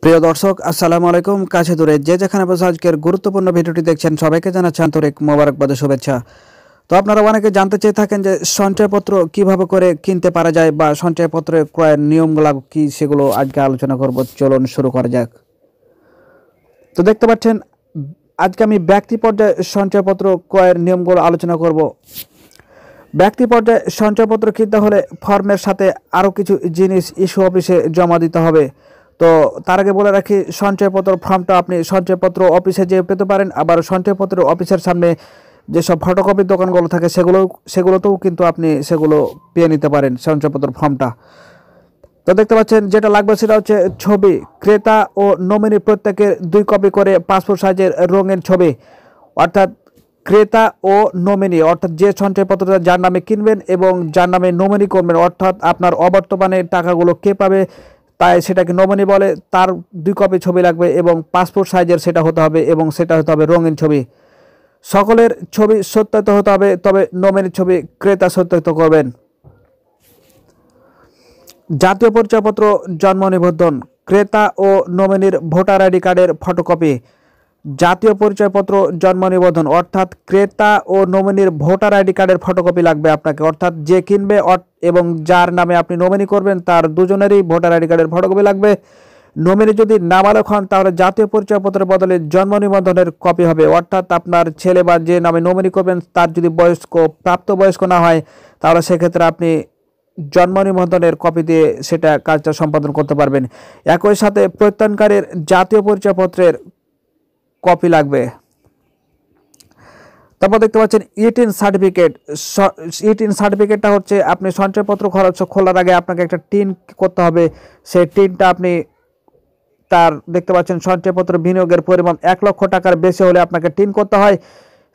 প্রিয় দর্শক আসসালামু আলাইকুম। কাছে দূরে যে যেখানে বসে আজকের গুরুত্বপূর্ণ ভিডিওটি দেখছেন সবাইকে জানাচ্ছি আন্তরিক মোবারকবাদ ও শুভেচ্ছা। তো আপনারা অনেকে জানতে চেয়ে থাকেন যে সঞ্চয়পত্র কিভাবে করে কিনতে পারা যায় বা সঞ্চয়পত্র ক্রয়ের নিয়মগুলো কি, সেগুলো আজকে আলোচনা করব। চলুন শুরু করা যাক। তো দেখতে পাচ্ছেন আজকে আমি ব্যক্তি পর্যায়ে সঞ্চয়পত্র ক্রয়ের নিয়মগুলো আলোচনা করব। ব্যক্তি পর্যায়ে সঞ্চয়পত্র কিনতে হলে ফর্মের সাথে আরও কিছু জিনিস ইস্যু অফিসে জমা দিতে হবে। তো তার আগে বলে রাখি, সঞ্চয়পত্র ফর্মটা আপনি সঞ্চয়পত্র অফিসে যেয়ে পেতে পারেন, আবার সঞ্চয়পত্র অফিসের সামনে যেসব ফটোকপির দোকানগুলো থাকে সেগুলোতেও কিন্তু আপনি সেগুলো পেয়ে নিতে পারেন সঞ্চয়পত্র ফর্মটা। তো দেখতে পাচ্ছেন যেটা লাগবে সেটা হচ্ছে ছবি, ক্রেতা ও নমিনি প্রত্যেকের 2 কপি করে পাসপোর্ট সাইজের রঙের ছবি, অর্থাৎ ক্রেতা ও নমিনি, অর্থাৎ যে সঞ্চয়পত্রটা যার নামে কিনবেন এবং যার নামে নমিনি করবেন, অর্থাৎ আপনার অবর্তমানে টাকাগুলো কে পাবে তাই সেটাকে নমিনি বলে, তার 2 কপি ছবি লাগবে এবং পাসপোর্ট সাইজের সেটা হতে হবে এবং সেটা হতে হবে রঙিন ছবি। সকলের ছবি সত্যায়িত হতে হবে, তবে নমিনির ছবি ক্রেতা সত্যায়িত করবেন। জাতীয় পরিচয়পত্র, জন্ম নিবন্ধন, ক্রেতা ও নমিনির ভোটার আইডি কার্ডের ফটোকপি। জাতীয় পরিচয়পত্র, জন্ম নিবন্ধন অর্থাৎ ক্রেতা ও নমিনির ভোটার আইডি কার্ডের ফটোকপি লাগবে আপনাকে, অর্থাৎ যে কিনবে এবং যার নামে আপনি নমিনি করবেন তার দুজনেরই ভোটার আইডি কার্ডের ফটোকপি লাগবে। নমিনি যদি নাবালক হন তাহলে জাতীয় পরিচয়পত্রের বদলে জন্ম নিবন্ধনের কপি হবে, অর্থাৎ আপনার ছেলে বা যে নামে নমিনি করবেন তার যদি প্রাপ্তবয়স্ক না হয় তাহলে সেক্ষেত্রে আপনি জন্ম নিবন্ধনের কপি দিয়ে সেটা কাজটা সম্পাদন করতে পারবেন। একই সাথে প্রত্যয়নকারীর জাতীয় পরিচয়পত্রের কপি লাগবে। তারপর দেখতে পাচ্ছেন ইটিন সার্টিফিকেট। ইটিন সার্টিফিকেটটা হচ্ছে আপনি সঞ্চয়পত্র খোলার আগে আপনাকে একটা টিন করতে হবে। সেই টিনটা আপনি তার দেখতে পাচ্ছেন সঞ্চয়পত্র বিনিয়োগের পরিমাণ 1 লক্ষ টাকার বেশি হলে আপনাকে টিন করতে হয়।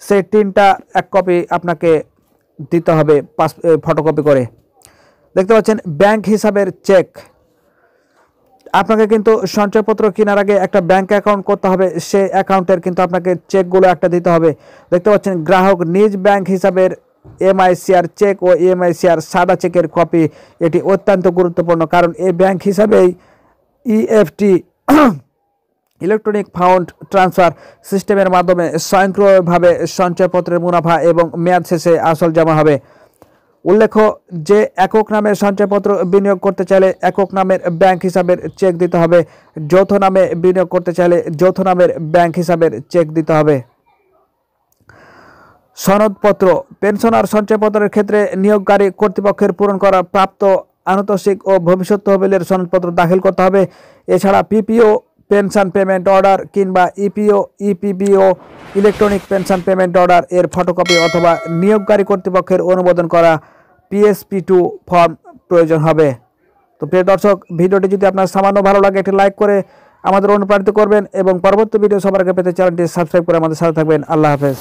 সেই টিনটা 1 কপি আপনাকে দিতে হবে ফটোকপি করে। দেখতে পাচ্ছেন ব্যাংক হিসাবের চেক। আপনাকে কিন্তু সঞ্চয়পত্র কেনার আগে একটা ব্যাংক অ্যাকাউন্ট করতে হবে, সেই অ্যাকাউন্টের কিন্তু আপনাকে চেকগুলো একটা দিতে হবে। দেখতে পাচ্ছেন গ্রাহক নিজ ব্যাংক হিসাবের এমআইসিআর চেক ও এমআইসিআর সাদা চেকের কপি। এটি অত্যন্ত গুরুত্বপূর্ণ, কারণ এই ব্যাংক হিসাবেই ইএফটি ইলেকট্রনিক ফান্ড ট্রান্সফার সিস্টেমের মাধ্যমে স্বয়ংক্রিয়ভাবে সঞ্চয়পত্রের মুনাফা এবং মেয়াদ শেষে আসল জমা হবে। উল্লেখ্য যে একক নামের সঞ্চয়পত্র বিনিয়োগ করতে চাইলে একক নামের ব্যাংক হিসাবের চেক দিতে হবে, যৌথ নামে বিনিয়োগ করতে চাইলে যৌথ নামের ব্যাংক হিসাবের চেক দিতে হবে। সনদপত্র, পেনশনার সঞ্চয়পত্রের ক্ষেত্রে নিয়োগকারী কর্তৃপক্ষের পূরণ করা প্রাপ্ত আনুতোষিক ও ভবিষ্যৎ তহবিলের সনদপত্র দাখিল করতে হবে। এছাড়া পিপিও পেনশন পেমেন্ট অর্ডার কিংবা ইপিবিও ইলেকট্রনিক পেনশন পেমেন্ট অর্ডার এর ফটোকপি অথবা নিয়োগকারী কর্তৃপক্ষের অনুমোদন করা PSP2 ফর্ম প্রয়োজন হবে। তো প্রিয় দর্শক, ভিডিওটি যদি আপনার সামান্য ভালো লাগে একটি লাইক করে আমাদের অনুপ্রাণিত করবেন এবং পরবর্তী ভিডিও সবার আগে পেতে চ্যানেলটি সাবস্ক্রাইব করে আমাদের সাথে থাকবেন। আল্লাহ হাফেজ।